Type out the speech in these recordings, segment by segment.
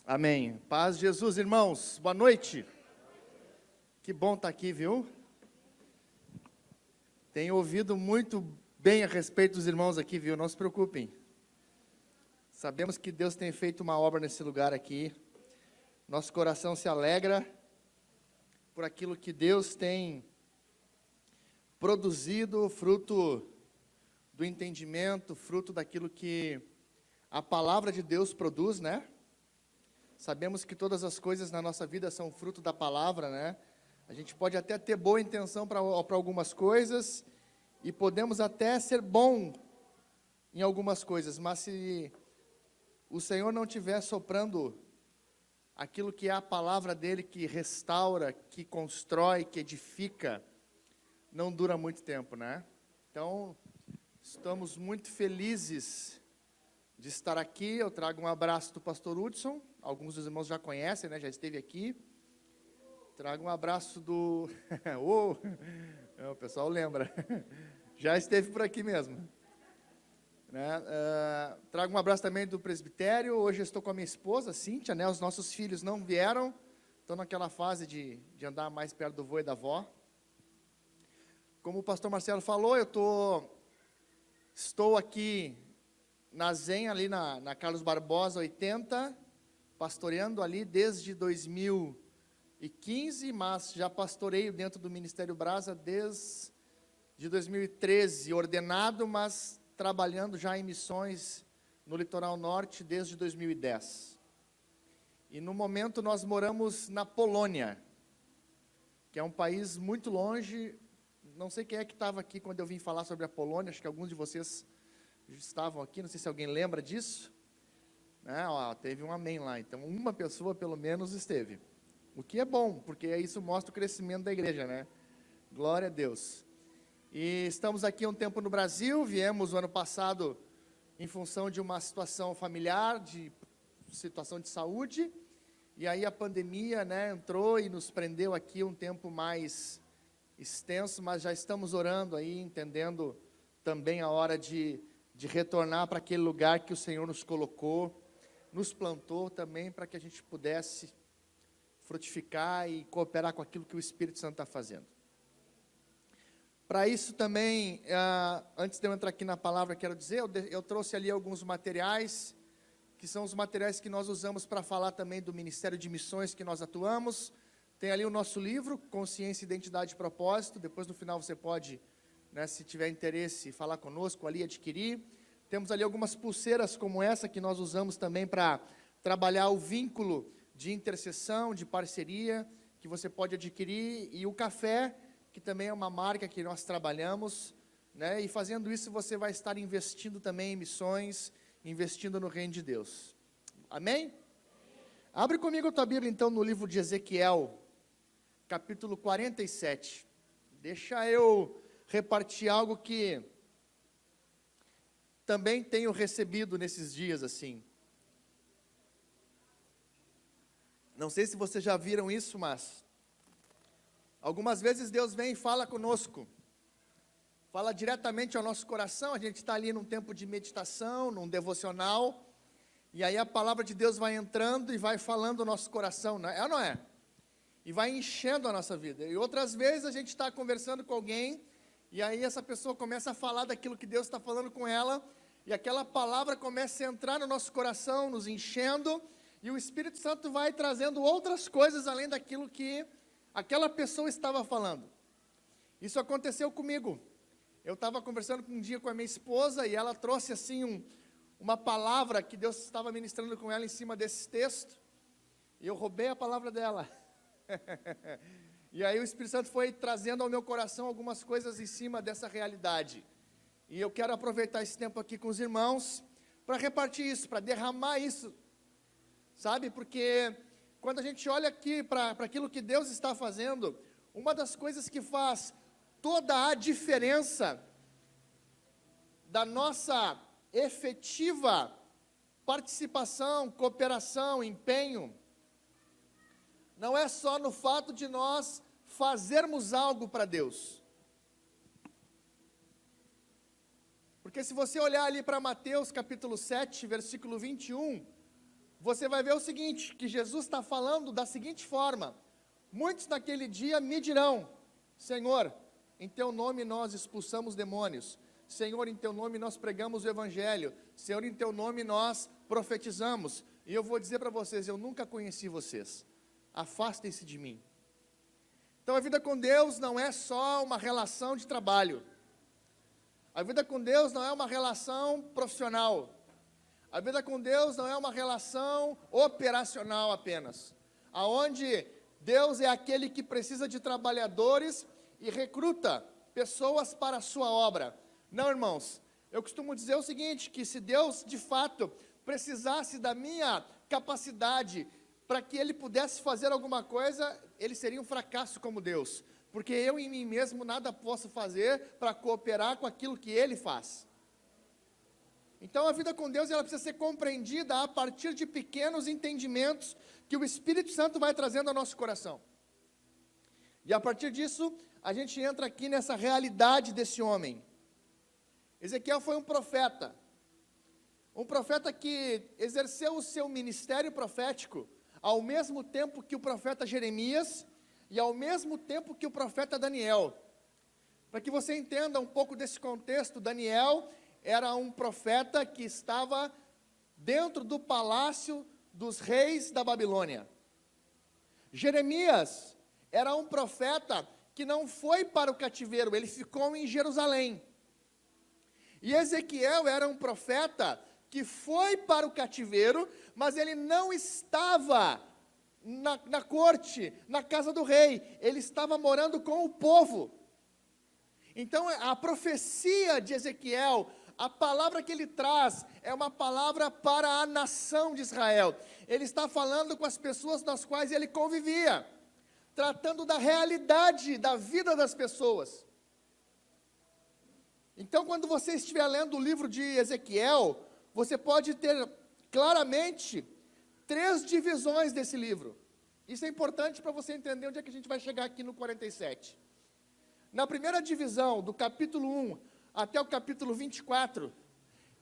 Amém. Paz de Jesus, irmãos. Boa noite. Que bom estar aqui, viu? Tenho ouvido muito bem a respeito dos irmãos aqui, viu? Não se preocupem. Sabemos que Deus tem feito uma obra nesse lugar aqui. Nosso coração se alegra por aquilo que Deus tem produzido, fruto do entendimento, fruto daquilo que a palavra de Deus produz, né? Sabemos que todas as coisas na nossa vida são fruto da palavra, né? A gente pode até ter boa intenção para algumas coisas e podemos até ser bom em algumas coisas, mas se o Senhor não estiver soprando aquilo que é a palavra dele, que restaura, que constrói, que edifica, não dura muito tempo, né? Então, estamos muito felizes de estar aqui. Eu trago um abraço do pastor Hudson, alguns dos irmãos já conhecem, né? Já esteve aqui. Trago um abraço do... o pessoal lembra, já esteve por aqui mesmo. Né? Trago um abraço também do presbitério. Hoje eu estou com a minha esposa, Cíntia, né? Os nossos filhos não vieram, estão naquela fase de andar mais perto do vô e da avó. Como o pastor Marcelo falou, estou aqui na Zen, ali na Carlos Barbosa 80, pastoreando ali desde 2015, mas já pastoreio dentro do Ministério Brasa desde 2013, ordenado, mas trabalhando já em missões no Litoral Norte desde 2010. E no momento nós moramos na Polônia, que é um país muito longe. Não sei quem é que estava aqui quando eu vim falar sobre a Polônia, acho que alguns de vocês estavam aqui, não sei se alguém lembra disso. Teve um amém lá, então uma pessoa pelo menos esteve. O que é bom, porque isso mostra o crescimento da igreja, né? Glória a Deus. E estamos aqui um tempo no Brasil, viemos o ano passado em função de uma situação familiar, de situação de saúde, e aí a pandemia, né, entrou e nos prendeu aqui um tempo mais extenso, mas já estamos orando aí, entendendo também a hora de retornar para aquele lugar que o Senhor nos colocou, nos plantou também, para que a gente pudesse frutificar e cooperar com aquilo que o Espírito Santo está fazendo. Para isso também, antes de eu entrar aqui na palavra, quero dizer, eu trouxe ali alguns materiais, que são os materiais que nós usamos para falar também do Ministério de Missões que nós atuamos. Tem ali o nosso livro, Consciência, Identidade e Propósito. Depois, no final, você pode, né, se tiver interesse, falar conosco ali, adquirir. Temos ali algumas pulseiras como essa, que nós usamos também para trabalhar o vínculo de intercessão, de parceria, que você pode adquirir. E o café, que também é uma marca que nós trabalhamos, né? E fazendo isso, você vai estar investindo também em missões, investindo no reino de Deus. Amém? Abre comigo a tua Bíblia, então, no livro de Ezequiel, capítulo 47. Deixa eu repartir algo que também tenho recebido nesses dias, assim. Não sei se vocês já viram isso, mas algumas vezes Deus vem e fala conosco. Fala diretamente ao nosso coração. A gente está ali num tempo de meditação, num devocional, e aí a palavra de Deus vai entrando e vai falando o nosso coração, não é ou não é? E vai enchendo a nossa vida. E outras vezes a gente está conversando com alguém, e aí essa pessoa começa a falar daquilo que Deus está falando com ela, e aquela palavra começa a entrar no nosso coração, nos enchendo, e o Espírito Santo vai trazendo outras coisas além daquilo que aquela pessoa estava falando. Isso aconteceu comigo. Eu estava conversando um dia com a minha esposa, e ela trouxe assim uma palavra que Deus estava ministrando com ela em cima desse texto, e eu roubei a palavra dela. E aí o Espírito Santo foi trazendo ao meu coração algumas coisas em cima dessa realidade. E eu quero aproveitar esse tempo aqui com os irmãos para repartir isso, para derramar isso, sabe? Porque quando a gente olha aqui para aquilo que Deus está fazendo, uma das coisas que faz toda a diferença da nossa efetiva participação, cooperação, empenho, não é só no fato de nós fazermos algo para Deus. Porque se você olhar ali para Mateus capítulo 7, versículo 21, você vai ver o seguinte, que Jesus está falando da seguinte forma: muitos naquele dia me dirão, Senhor, em teu nome nós expulsamos demônios, Senhor, em teu nome nós pregamos o evangelho, Senhor, em teu nome nós profetizamos, e eu vou dizer para vocês, eu nunca conheci vocês, afastem-se de mim. Então a vida com Deus não é só uma relação de trabalho, a vida com Deus não é uma relação profissional, a vida com Deus não é uma relação operacional apenas, aonde Deus é aquele que precisa de trabalhadores e recruta pessoas para a sua obra. Não, irmãos, eu costumo dizer o seguinte, que se Deus de fato precisasse da minha capacidade para que Ele pudesse fazer alguma coisa, Ele seria um fracasso como Deus, porque eu em mim mesmo nada posso fazer para cooperar com aquilo que Ele faz. Então a vida com Deus, ela precisa ser compreendida a partir de pequenos entendimentos que o Espírito Santo vai trazendo ao nosso coração. E a partir disso, a gente entra aqui nessa realidade desse homem. Ezequiel foi um profeta que exerceu o seu ministério profético ao mesmo tempo que o profeta Jeremias e ao mesmo tempo que o profeta Daniel. Para que você entenda um pouco desse contexto, Daniel era um profeta que estava dentro do palácio dos reis da Babilônia. Jeremias era um profeta que não foi para o cativeiro, ele ficou em Jerusalém. E Ezequiel era um profeta que foi para o cativeiro, mas ele não estava na corte, na casa do rei, ele estava morando com o povo. Então a profecia de Ezequiel, a palavra que ele traz, é uma palavra para a nação de Israel. Ele está falando com as pessoas nas quais ele convivia, tratando da realidade da vida das pessoas. Então, quando você estiver lendo o livro de Ezequiel, você pode ter claramente 3 divisões desse livro. Isso é importante para você entender onde é que a gente vai chegar aqui no 47. Na primeira divisão, do capítulo 1 até o capítulo 24,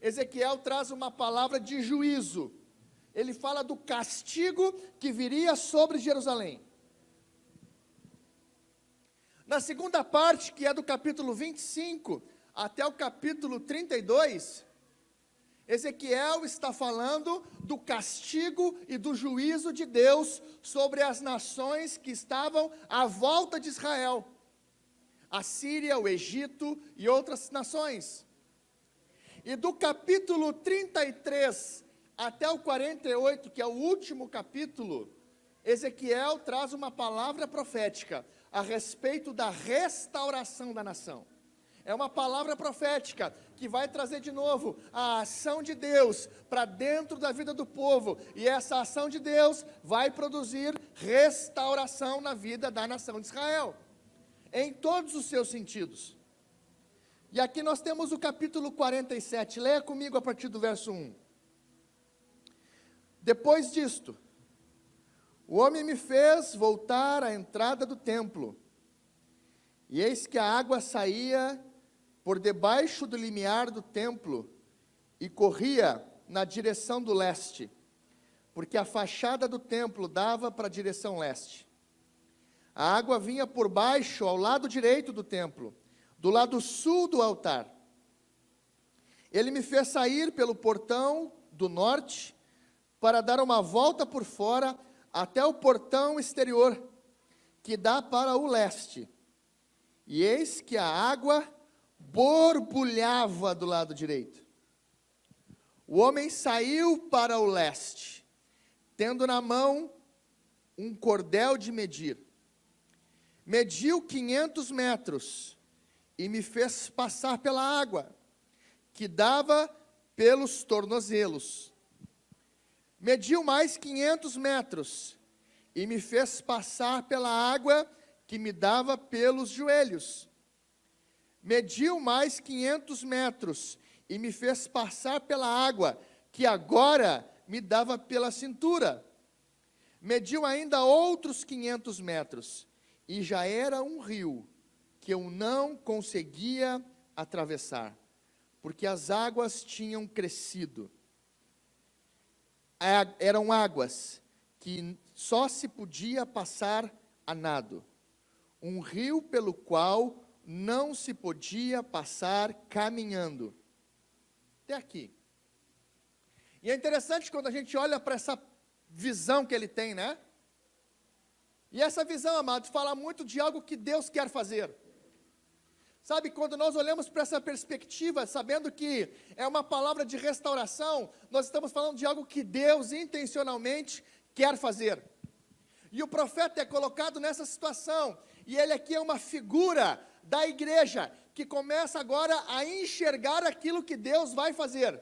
Ezequiel traz uma palavra de juízo. Ele fala do castigo que viria sobre Jerusalém. Na segunda parte, que é do capítulo 25 até o capítulo 32, Ezequiel está falando do castigo e do juízo de Deus sobre as nações que estavam à volta de Israel, a Síria, o Egito e outras nações. E do capítulo 33 até o 48, que é o último capítulo, Ezequiel traz uma palavra profética a respeito da restauração da nação. É uma palavra profética que vai trazer de novo a ação de Deus para dentro da vida do povo. E essa ação de Deus vai produzir restauração na vida da nação de Israel, em todos os seus sentidos. E aqui nós temos o capítulo 47, leia comigo a partir do verso 1. Depois disto, o homem me fez voltar à entrada do templo, e eis que a água saía por debaixo do limiar do templo, e corria na direção do leste, porque a fachada do templo dava para a direção leste. A água vinha por baixo, ao lado direito do templo, do lado sul do altar. Ele me fez sair pelo portão do norte, para dar uma volta por fora, até o portão exterior, que dá para o leste. E eis que a água borbulhava do lado direito. O homem saiu para o leste, tendo na mão um cordel de medir. Mediu 500 metros, e me fez passar pela água, que dava pelos tornozelos. Mediu mais 500 metros, e me fez passar pela água, que me dava pelos joelhos. Mediu mais 500 metros, e me fez passar pela água, que agora me dava pela cintura. Mediu ainda outros 500 metros, e já era um rio, que eu não conseguia atravessar, porque as águas tinham crescido. eram águas que só se podia passar a nado, um rio pelo qual não se podia passar caminhando. Até aqui. E é interessante quando a gente olha para essa visão que ele tem, né? E essa visão, amados, fala muito de algo que Deus quer fazer. Sabe, quando nós olhamos para essa perspectiva, sabendo que é uma palavra de restauração, nós estamos falando de algo que Deus intencionalmente quer fazer. E o profeta é colocado nessa situação, e ele aqui é uma figura da igreja, que começa agora a enxergar aquilo que Deus vai fazer.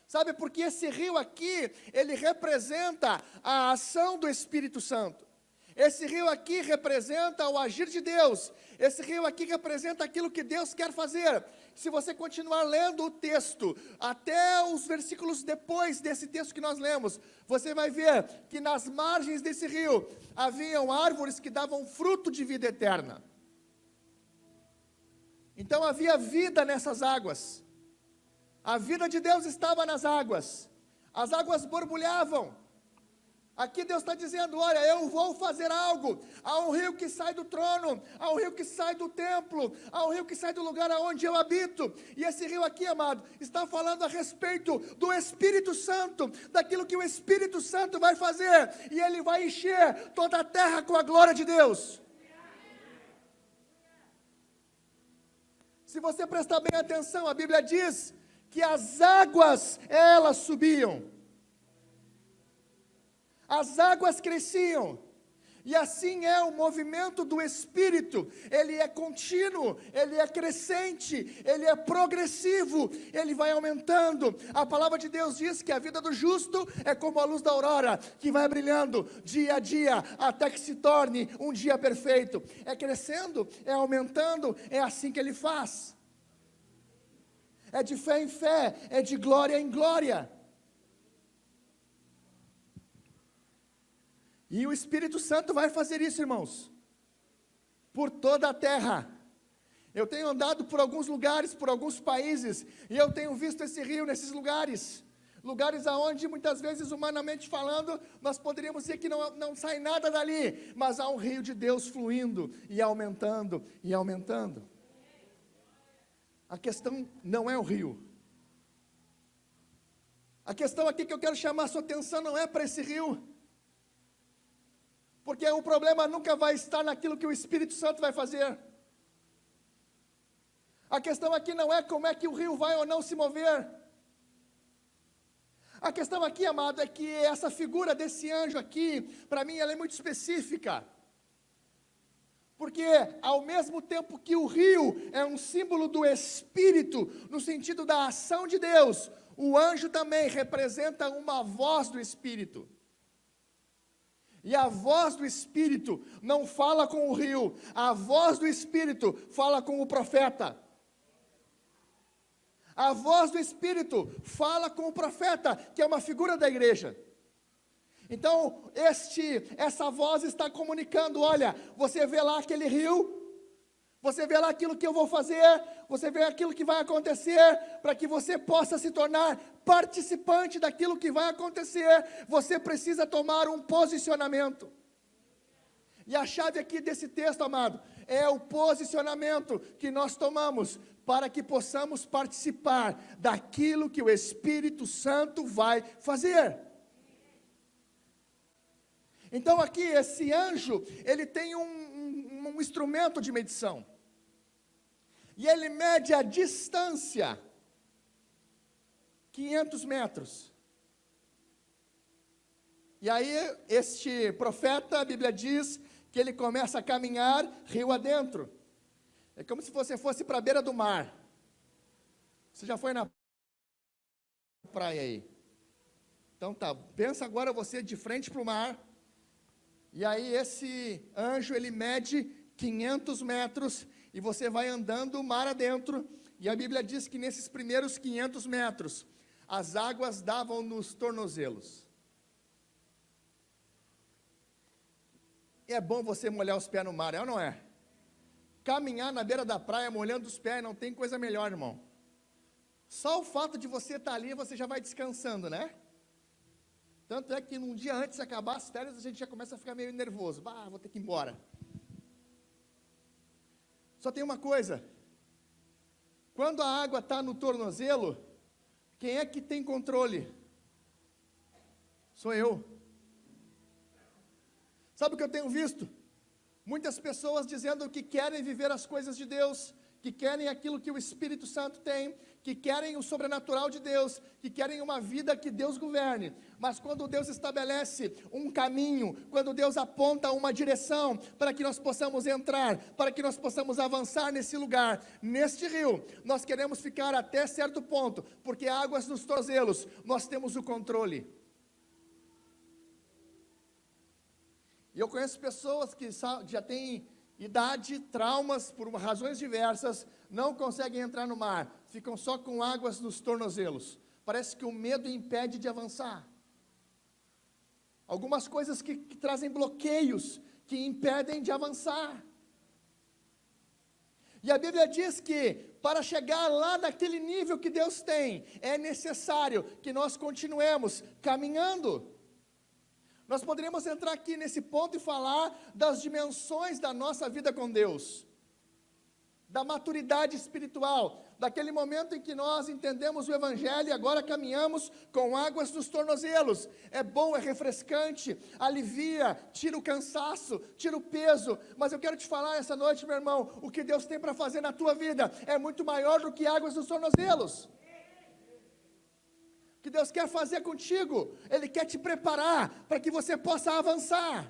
Sabe, porque esse rio aqui, ele representa a ação do Espírito Santo. Esse rio aqui representa o agir de Deus. Esse rio aqui representa aquilo que Deus quer fazer. Se você continuar lendo o texto, até os versículos depois desse texto que nós lemos, você vai ver que nas margens desse rio, haviam árvores que davam fruto de vida eterna. Então havia vida nessas águas. A vida de Deus estava nas águas. As águas borbulhavam. Aqui Deus está dizendo, olha, eu vou fazer algo. Há um rio que sai do trono, há um rio que sai do templo, há um rio que sai do lugar onde eu habito. E esse rio aqui, amado, está falando a respeito do Espírito Santo, daquilo que o Espírito Santo vai fazer. E ele vai encher toda a terra com a glória de Deus. Se você prestar bem atenção, a Bíblia diz que as águas, elas subiam. As águas cresciam, e assim é o movimento do Espírito. Ele é contínuo, ele é crescente, ele é progressivo, ele vai aumentando. A palavra de Deus diz que a vida do justo é como a luz da aurora, que vai brilhando dia a dia, até que se torne um dia perfeito. É crescendo, é aumentando, é assim que ele faz. É de fé em fé, é de glória em glória. E o Espírito Santo vai fazer isso, irmãos, por toda a terra. Eu tenho andado por alguns lugares, por alguns países, e eu tenho visto esse rio nesses lugares. Lugares aonde, muitas vezes, humanamente falando, nós poderíamos dizer que não sai nada dali, mas há um rio de Deus fluindo, e aumentando, e aumentando. A questão não é o rio. A questão aqui que eu quero chamar a sua atenção não é para esse rio. Porque o problema nunca vai estar naquilo que o Espírito Santo vai fazer. A questão aqui não é como é que o rio vai ou não se mover. A questão aqui, amado, é que essa figura desse anjo aqui, para mim, ela é muito específica. Porque ao mesmo tempo que o rio é um símbolo do Espírito, no sentido da ação de Deus, o anjo também representa uma voz do Espírito. E a voz do Espírito não fala com o rio, a voz do Espírito fala com o profeta. A voz do Espírito fala com o profeta, que é uma figura da igreja. Então, essa voz está comunicando, olha, você vê lá aquele rio, você vê lá aquilo que eu vou fazer, você vê aquilo que vai acontecer, para que você possa se tornar participante daquilo que vai acontecer, você precisa tomar um posicionamento. E a chave aqui desse texto, amado, é o posicionamento que nós tomamos, para que possamos participar daquilo que o Espírito Santo vai fazer. Então aqui, esse anjo, ele tem um instrumento de medição. E ele mede a distância, 500 metros. E aí, este profeta, a Bíblia diz, que ele começa a caminhar rio adentro. É como se você fosse para a beira do mar. Você já foi na praia aí? Então tá, pensa agora você de frente para o mar. E aí esse anjo, ele mede 500 metros, e você vai andando mar adentro, e a Bíblia diz que nesses primeiros 500 metros, as águas davam nos tornozelos. E é bom você molhar os pés no mar, é ou não é? Caminhar na beira da praia, molhando os pés, não tem coisa melhor, irmão. Só o fato de você estar ali, você já vai descansando, né? Tanto é que num dia antes de acabar as férias, a gente já começa a ficar meio nervoso. Vou ter que ir embora. Só tem uma coisa. Quando a água está no tornozelo, quem é que tem controle? Sou eu. Sabe o que eu tenho visto? Muitas pessoas dizendo que querem viver as coisas de Deus, que querem aquilo que o Espírito Santo tem, que querem o sobrenatural de Deus, que querem uma vida que Deus governe. Mas quando Deus estabelece um caminho, quando Deus aponta uma direção para que nós possamos entrar, para que nós possamos avançar nesse lugar, neste rio, nós queremos ficar até certo ponto, porque águas nos tornozelos, nós temos o controle. E eu conheço pessoas que já têm idade, traumas, por razões diversas, não conseguem entrar no mar, ficam só com águas nos tornozelos. Parece que o medo impede de avançar. Algumas coisas que trazem bloqueios, que impedem de avançar. E a Bíblia diz que, para chegar lá naquele nível que Deus tem, é necessário que nós continuemos caminhando. Nós poderíamos entrar aqui nesse ponto e falar das dimensões da nossa vida com Deus, da maturidade espiritual, daquele momento em que nós entendemos o Evangelho e agora caminhamos com águas nos tornozelos. É bom, é refrescante, alivia, tira o cansaço, tira o peso. Mas eu quero te falar essa noite, meu irmão, o que Deus tem para fazer na tua vida é muito maior do que águas nos tornozelos. Que Deus quer fazer contigo, Ele quer te preparar para que você possa avançar.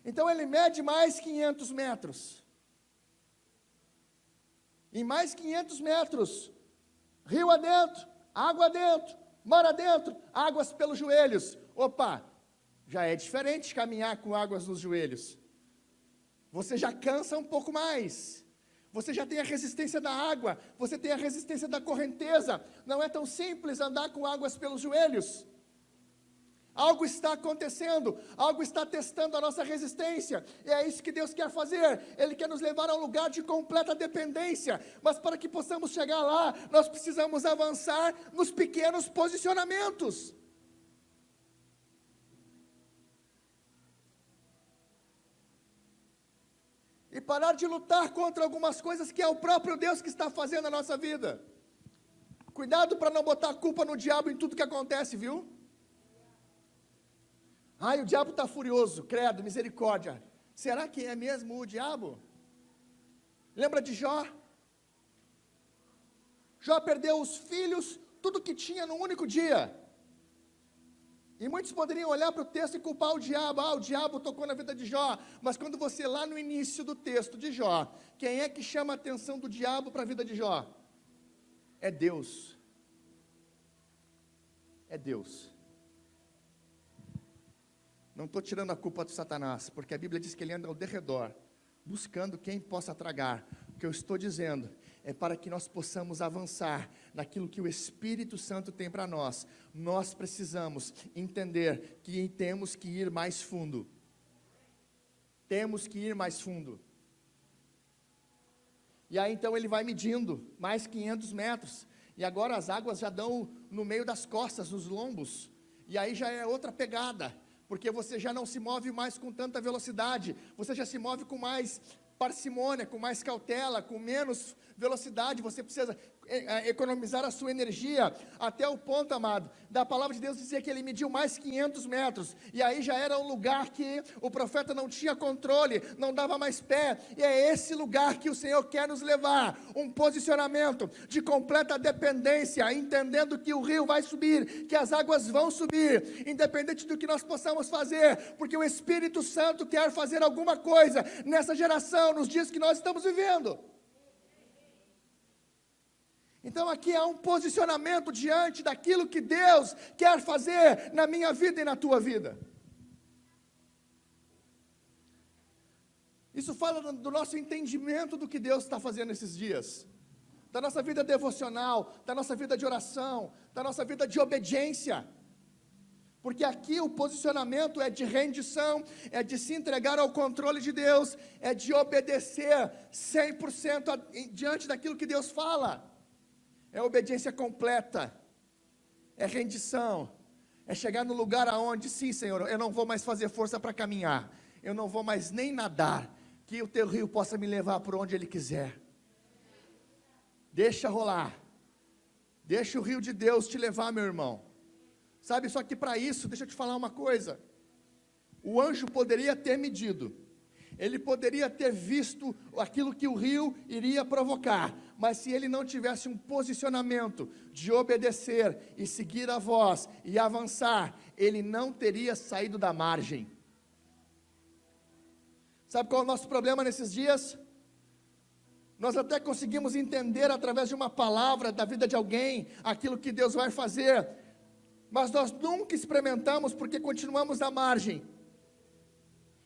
Então Ele mede mais 500 metros. Em mais 500 metros, rio adentro, água adentro, mar adentro, águas pelos joelhos. Opa, já é diferente caminhar com águas nos joelhos. Você já cansa um pouco mais. Você já tem a resistência da água, você tem a resistência da correnteza. Não é tão simples andar com águas pelos joelhos. Algo está acontecendo, algo está testando a nossa resistência, e é isso que Deus quer fazer. Ele quer nos levar a um lugar de completa dependência, mas para que possamos chegar lá, nós precisamos avançar nos pequenos posicionamentos. E parar de lutar contra algumas coisas que é o próprio Deus que está fazendo na nossa vida. Cuidado para não botar a culpa no diabo em tudo que acontece, viu? Ai, o diabo está furioso, credo, misericórdia. Será que é mesmo o diabo? Lembra de Jó? Jó perdeu os filhos, tudo que tinha num único dia. E muitos poderiam olhar para o texto e culpar o diabo. O diabo tocou na vida de Jó. Mas quando você, lá no início do texto de Jó, quem é que chama a atenção do diabo para a vida de Jó? É Deus. É Deus. Não estou tirando a culpa do Satanás, porque a Bíblia diz que ele anda ao derredor, buscando quem possa tragar. O que eu estou dizendo é para que nós possamos avançar naquilo que o Espírito Santo tem para nós. Nós precisamos entender que temos que ir mais fundo. Temos que ir mais fundo. E aí então ele vai medindo mais 500 metros. E agora as águas já dão no meio das costas, nos lombos. E aí já é outra pegada. Porque você já não se move mais com tanta velocidade. Você já se move com mais parcimônia, com mais cautela, com menos velocidade. Você precisa economizar a sua energia, até o ponto, amado, da palavra de Deus dizer que ele mediu mais 500 metros, e aí já era um lugar que o profeta não tinha controle, não dava mais pé, e é esse lugar que o Senhor quer nos levar, um posicionamento de completa dependência, entendendo que o rio vai subir, que as águas vão subir, independente do que nós possamos fazer, porque o Espírito Santo quer fazer alguma coisa nessa geração, nos dias que nós estamos vivendo. Então aqui há um posicionamento diante daquilo que Deus quer fazer na minha vida e na tua vida. Isso fala do nosso entendimento do que Deus está fazendo esses dias, da nossa vida devocional, da nossa vida de oração, da nossa vida de obediência. Porque aqui o posicionamento é de rendição, é de se entregar ao controle de Deus, é de obedecer 100% diante daquilo que Deus fala. É obediência completa, é rendição, é chegar no lugar aonde, sim, Senhor, eu não vou mais fazer força para caminhar, eu não vou mais nem nadar, que o teu rio possa me levar por onde ele quiser. Deixa rolar, deixa o rio de Deus te levar, meu irmão. Sabe, só que para isso, deixa eu te falar uma coisa, o anjo poderia ter medido, ele poderia ter visto aquilo que o rio iria provocar, mas se ele não tivesse um posicionamento de obedecer e seguir a voz e avançar, ele não teria saído da margem. Sabe qual é o nosso problema nesses dias? Nós até conseguimos entender através de uma palavra da vida de alguém, aquilo que Deus vai fazer, mas nós nunca experimentamos porque continuamos na margem.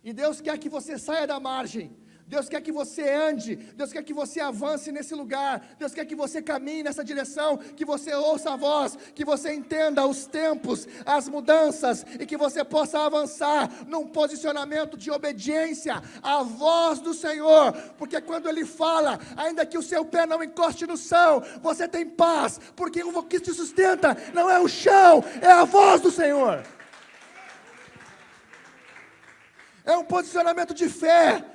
E Deus quer que você saia da margem, Deus quer que você ande, Deus quer que você avance nesse lugar, Deus quer que você caminhe nessa direção, que você ouça a voz, que você entenda os tempos, as mudanças, e que você possa avançar num posicionamento de obediência à voz do Senhor, porque quando Ele fala, ainda que o seu pé não encoste no chão, você tem paz, porque o que te sustenta não é o chão, é a voz do Senhor. É um posicionamento de fé,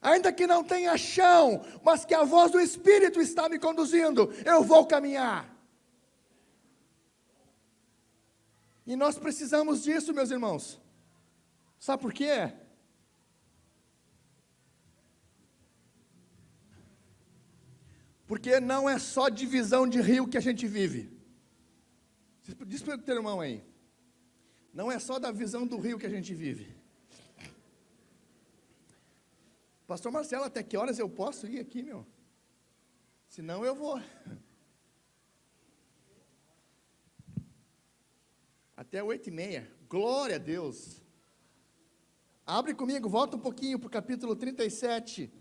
ainda que não tenha chão, mas que a voz do Espírito está me conduzindo, eu vou caminhar. E nós precisamos disso, meus irmãos. Sabe por quê? Porque não é só divisão de rio que a gente vive. Diz para o teu irmão aí. Não é só da visão do rio que a gente vive. Pastor Marcelo, até que horas eu posso ir aqui, meu? Senão eu vou. Até 8h30. Glória a Deus. Abre comigo, volta um pouquinho para o capítulo 37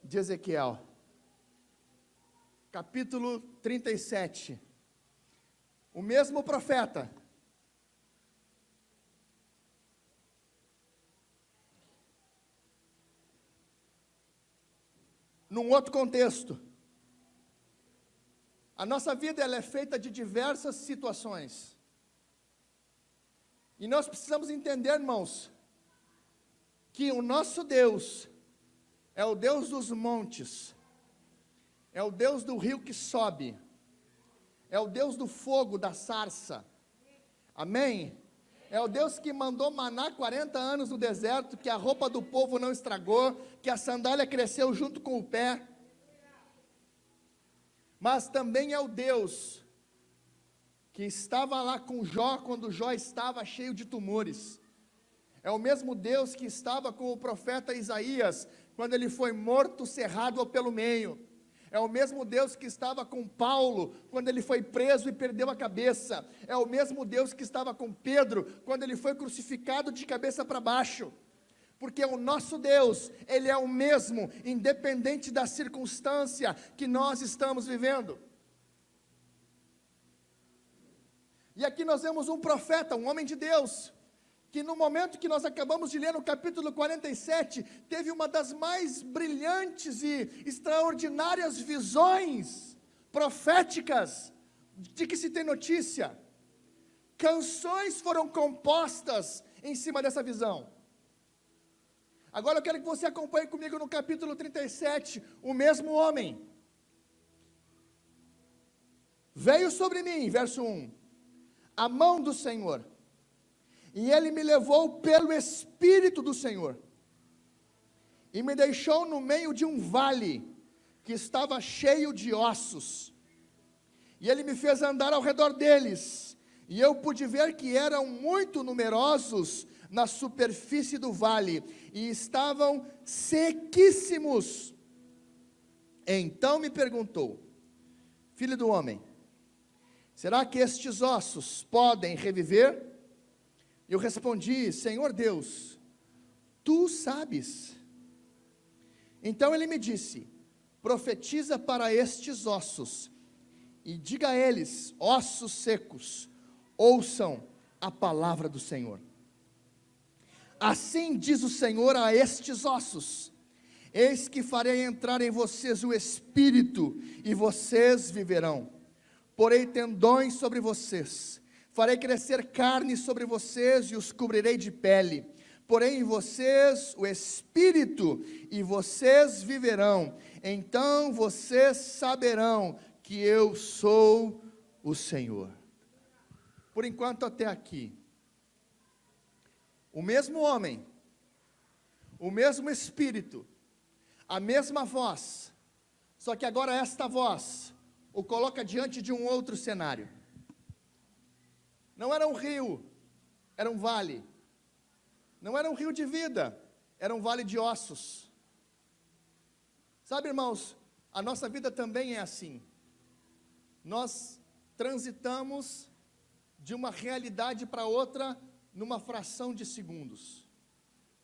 de Ezequiel. Capítulo 37. O mesmo profeta. Num outro contexto, a nossa vida ela é feita de diversas situações, e nós precisamos entender, irmãos, que o nosso Deus é o Deus dos montes, é o Deus do rio que sobe, é o Deus do fogo, da sarça, amém? É o Deus que mandou maná 40 anos no deserto, que a roupa do povo não estragou, que a sandália cresceu junto com o pé. Mas também é o Deus que estava lá com Jó, quando Jó estava cheio de tumores. É o mesmo Deus que estava com o profeta Isaías, quando ele foi morto, cerrado pelo meio. É o mesmo Deus que estava com Paulo, quando ele foi preso e perdeu a cabeça. É o mesmo Deus que estava com Pedro, quando ele foi crucificado de cabeça para baixo. Porque o nosso Deus, Ele é o mesmo, independente da circunstância que nós estamos vivendo. E aqui nós vemos um profeta, um homem de Deus, que no momento que nós acabamos de ler no capítulo 47, teve uma das mais brilhantes e extraordinárias visões proféticas de que se tem notícia. Canções foram compostas em cima dessa visão. Agora eu quero que você acompanhe comigo no capítulo 37, o mesmo homem. Veio sobre mim, verso 1, a mão do Senhor, e Ele me levou pelo Espírito do Senhor, e me deixou no meio de um vale, que estava cheio de ossos, e Ele me fez andar ao redor deles, e eu pude ver que eram muito numerosos na superfície do vale, e estavam sequíssimos. Então me perguntou: filho do homem, será que estes ossos podem reviver? Eu respondi: Senhor Deus, Tu sabes. Então ele me disse: profetiza para estes ossos, e diga a eles: ossos secos, ouçam a palavra do Senhor. Assim diz o Senhor a estes ossos: eis que farei entrar em vocês o Espírito, e vocês viverão. porei tendões sobre vocês, farei crescer carne sobre vocês e os cobrirei de pele. Porém em vocês o Espírito, e vocês viverão. Então vocês saberão que eu sou o Senhor. Por enquanto até aqui, o mesmo homem, o mesmo Espírito, a mesma voz, só que agora esta voz o coloca diante de um outro cenário. Não era um rio, era um vale. Não era um rio de vida, era um vale de ossos. Sabe, irmãos, a nossa vida também é assim. Nós transitamos de uma realidade para outra numa fração de segundos.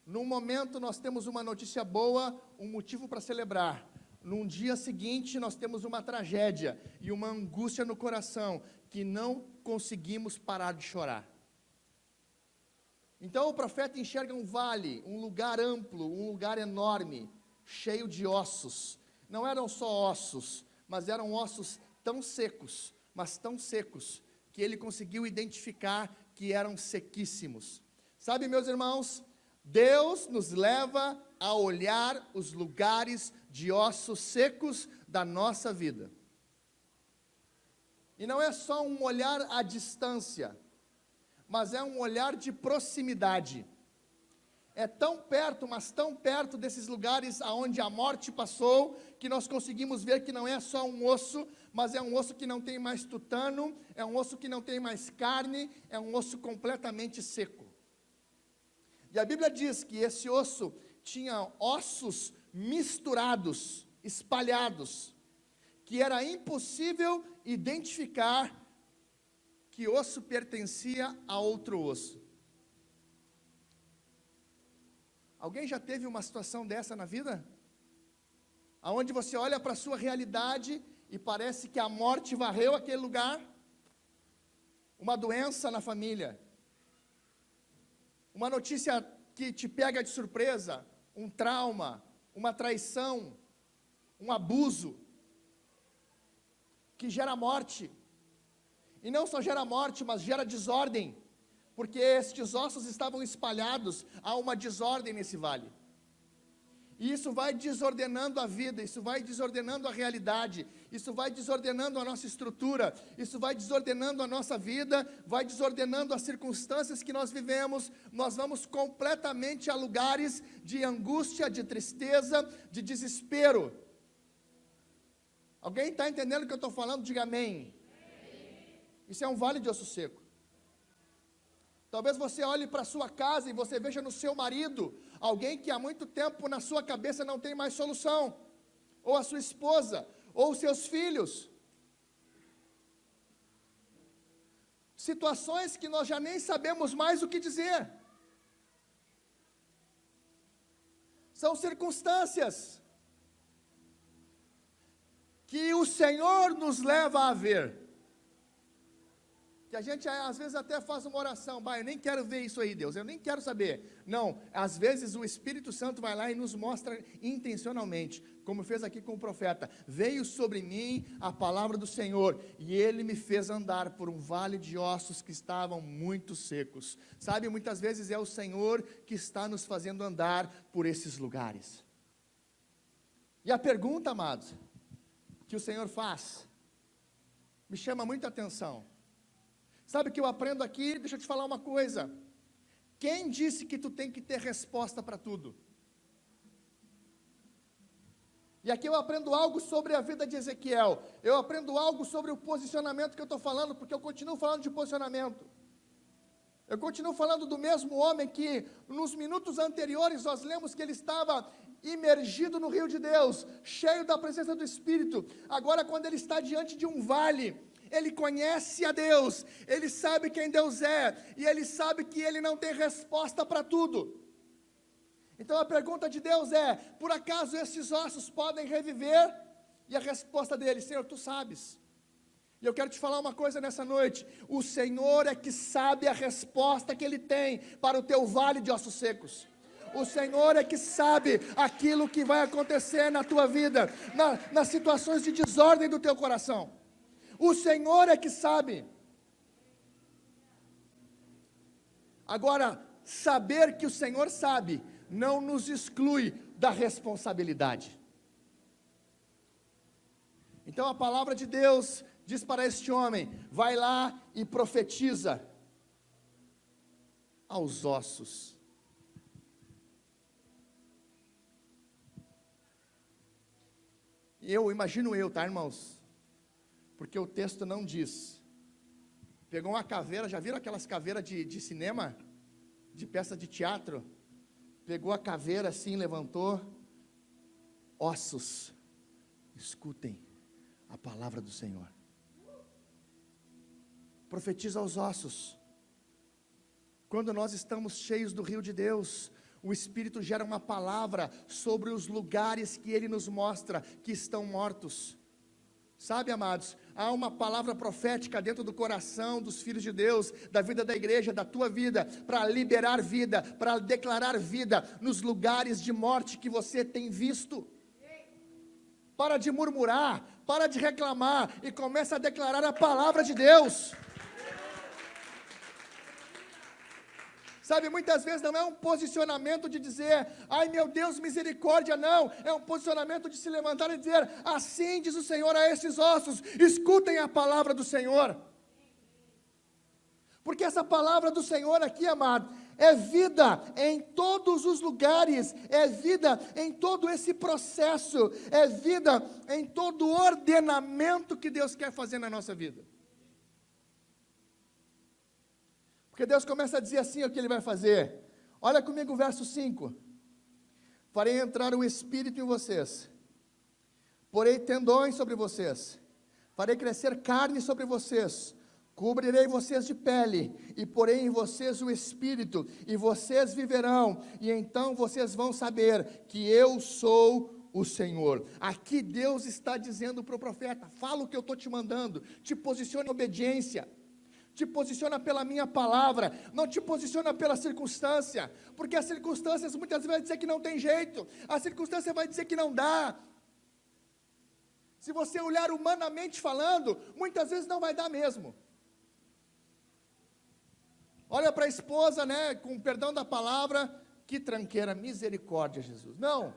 Num momento nós temos uma notícia boa, um motivo para celebrar. Num dia seguinte nós temos uma tragédia e uma angústia no coração que não conseguimos parar de chorar. Então o profeta enxerga um vale, um lugar amplo, um lugar enorme, cheio de ossos. Não eram só ossos, mas eram ossos tão secos, mas tão secos, que ele conseguiu identificar que eram sequíssimos. Sabe, meus irmãos, Deus nos leva a olhar os lugares de ossos secos da nossa vida. E não é só um olhar à distância, mas é um olhar de proximidade. É tão perto, mas tão perto desses lugares aonde a morte passou, que nós conseguimos ver que não é só um osso, mas é um osso que não tem mais tutano, é um osso que não tem mais carne, é um osso completamente seco. E a Bíblia diz que esse osso tinha ossos misturados, espalhados, que era impossível identificar que osso pertencia a outro osso. Alguém já teve uma situação dessa na vida? Aonde você olha para a sua realidade e parece que a morte varreu aquele lugar? Uma doença na família, uma notícia que te pega de surpresa, um trauma, uma traição, um abuso, que gera morte. E não só gera morte, mas gera desordem, porque estes ossos estavam espalhados, há uma desordem nesse vale. E isso vai desordenando a vida, isso vai desordenando a realidade, isso vai desordenando a nossa estrutura, isso vai desordenando a nossa vida, vai desordenando as circunstâncias que nós vivemos. Nós vamos completamente a lugares de angústia, de tristeza, de desespero. Alguém está entendendo o que eu estou falando? Diga amém. Isso é um vale de osso seco. Talvez você olhe para a sua casa e você veja no seu marido alguém que há muito tempo na sua cabeça não tem mais solução, ou a sua esposa, ou os seus filhos. Situações que nós já nem sabemos mais o que dizer. São circunstâncias que o Senhor nos leva a ver. Que a gente às vezes até faz uma oração, eu nem quero ver isso aí, Deus, eu nem quero saber. Não, às vezes o Espírito Santo vai lá e nos mostra intencionalmente, como fez aqui com o profeta. Veio sobre mim a palavra do Senhor, e ele me fez andar por um vale de ossos que estavam muito secos. Sabe, muitas vezes é o Senhor que está nos fazendo andar por esses lugares. E a pergunta, amados, que o Senhor faz, me chama muita atenção. Sabe o que eu aprendo aqui? Deixa eu te falar uma coisa. Quem disse que tu tem que ter resposta para tudo? E aqui eu aprendo algo sobre a vida de Ezequiel. Eu aprendo algo sobre o posicionamento que eu estou falando, porque eu continuo falando de posicionamento. Eu continuo falando do mesmo homem que, nos minutos anteriores, nós lemos que ele estava imergido no rio de Deus, cheio da presença do Espírito. Agora, quando ele está diante de um vale, ele conhece a Deus, ele sabe quem Deus é, e ele sabe que ele não tem resposta para tudo. Então a pergunta de Deus é: por acaso esses ossos podem reviver? E a resposta dele: Senhor, tu sabes. E eu quero te falar uma coisa nessa noite: o Senhor é que sabe a resposta que ele tem para o teu vale de ossos secos. O Senhor é que sabe aquilo que vai acontecer na tua vida, nas situações de desordem do teu coração. O Senhor é que sabe. Agora, saber que o Senhor sabe, não nos exclui da responsabilidade. Então a palavra de Deus diz para este homem: vai lá e profetiza aos ossos. Imagino eu, tá, irmãos? Porque o texto não diz. Pegou uma caveira, já viram aquelas caveiras de cinema? De peça de teatro? Pegou a caveira assim, levantou. Ossos, escutem a palavra do Senhor. Profetiza aos ossos. Quando nós estamos cheios do rio de Deus, o Espírito gera uma palavra sobre os lugares que Ele nos mostra que estão mortos. Sabe, amados, há uma palavra profética dentro do coração dos filhos de Deus, da vida da igreja, da tua vida, para liberar vida, para declarar vida nos lugares de morte que você tem visto. Para de murmurar, para de reclamar e começa a declarar a palavra de Deus. Sabe, muitas vezes não é um posicionamento de dizer, ai meu Deus, misericórdia, não. É um posicionamento de se levantar e dizer, assim diz o Senhor a esses ossos, escutem a palavra do Senhor. Porque essa palavra do Senhor aqui, amado, é vida em todos os lugares, é vida em todo esse processo, é vida em todo o ordenamento que Deus quer fazer na nossa vida. Porque Deus começa a dizer assim o que Ele vai fazer. Olha comigo o verso 5. Farei entrar o Espírito em vocês, porei tendões sobre vocês, farei crescer carne sobre vocês, cobrirei vocês de pele, e porei em vocês o Espírito, e vocês viverão, e então vocês vão saber que eu sou o Senhor. Aqui Deus está dizendo para o profeta, fala o que eu estou te mandando, te posicione em obediência, te posiciona pela minha palavra, não te posiciona pela circunstância, porque as circunstâncias muitas vezes vai dizer que não tem jeito, a circunstância vai dizer que não dá. Se você olhar humanamente falando, muitas vezes não vai dar mesmo. Olha para a esposa, né, com perdão da palavra, que tranqueira, misericórdia, Jesus. Não.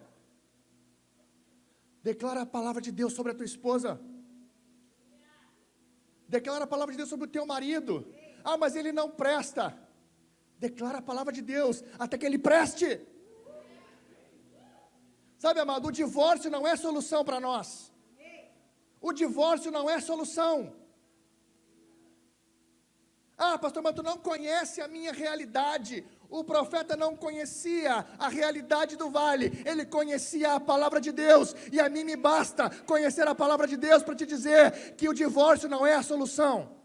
Declara a palavra de Deus sobre a tua esposa. Declara a palavra de Deus sobre o teu marido. Ah, mas ele não presta. Declara a palavra de Deus até que ele preste. Sabe, amado, o divórcio não é solução para nós. O divórcio não é solução. Ah, pastor, mas tu não conhece a minha realidade. O profeta não conhecia a realidade do vale, ele conhecia a palavra de Deus, e a mim me basta conhecer a palavra de Deus para te dizer que o divórcio não é a solução,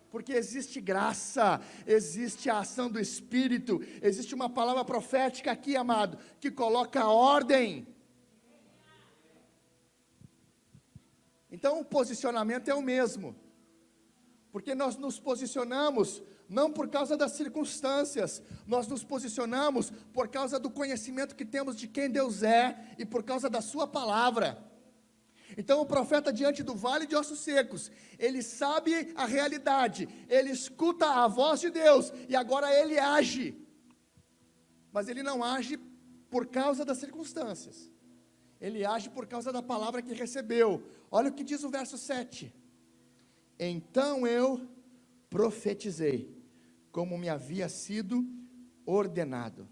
porque existe graça, existe a ação do Espírito, existe uma palavra profética aqui, amado, que coloca ordem. Então o posicionamento é o mesmo, porque nós nos posicionamos não por causa das circunstâncias, nós nos posicionamos por causa do conhecimento que temos de quem Deus é e por causa da sua palavra. Então o profeta diante do vale de ossos secos, ele sabe a realidade, ele escuta a voz de Deus e agora ele age, mas ele não age por causa das circunstâncias, ele age por causa da palavra que recebeu. Olha o que diz o verso 7, então eu profetizei, como me havia sido ordenado.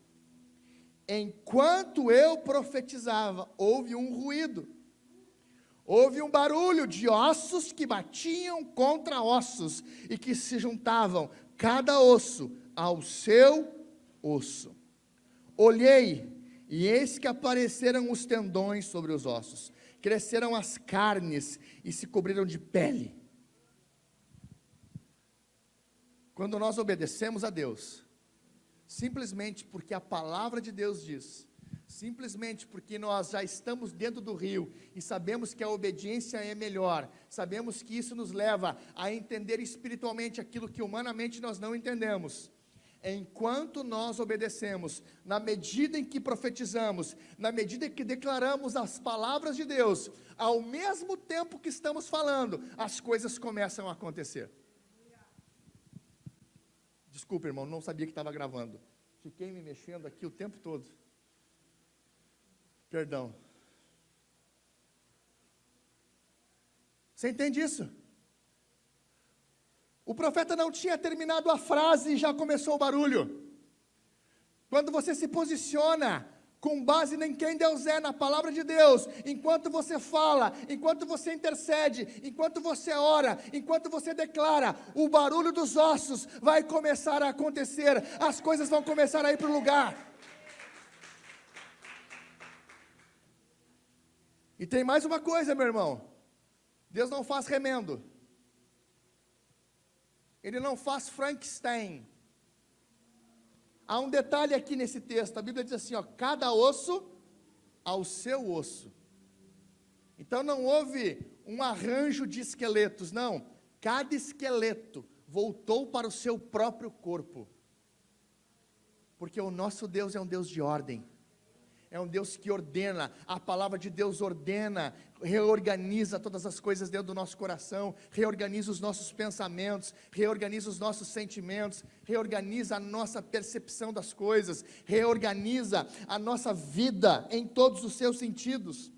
Enquanto eu profetizava, houve um ruído, houve um barulho de ossos que batiam contra ossos, e que se juntavam, cada osso ao seu osso. Olhei, e eis que apareceram os tendões sobre os ossos, cresceram as carnes, e se cobriram de pele. Quando nós obedecemos a Deus, simplesmente porque a palavra de Deus diz, simplesmente porque nós já estamos dentro do rio, e sabemos que a obediência é melhor, sabemos que isso nos leva a entender espiritualmente aquilo que humanamente nós não entendemos, enquanto nós obedecemos, na medida em que profetizamos, na medida em que declaramos as palavras de Deus, ao mesmo tempo que estamos falando, as coisas começam a acontecer. Desculpa, irmão, não sabia que estava gravando. Fiquei me mexendo aqui o tempo todo. Perdão. Você entende isso? O profeta não tinha terminado a frase e já começou o barulho. Quando você se posiciona com base em quem Deus é, na palavra de Deus, enquanto você fala, enquanto você intercede, enquanto você ora, enquanto você declara, o barulho dos ossos vai começar a acontecer, as coisas vão começar a ir para o lugar. E tem mais uma coisa, meu irmão, Deus não faz remendo, Ele não faz Frankenstein. Há um detalhe aqui nesse texto, a Bíblia diz assim, ó, cada osso ao seu osso. Então não houve um arranjo de esqueletos, não. Cada esqueleto voltou para o seu próprio corpo. Porque o nosso Deus é um Deus de ordem. É um Deus que ordena, a palavra de Deus ordena, reorganiza todas as coisas dentro do nosso coração, reorganiza os nossos pensamentos, reorganiza os nossos sentimentos, reorganiza a nossa percepção das coisas, reorganiza a nossa vida em todos os seus sentidos.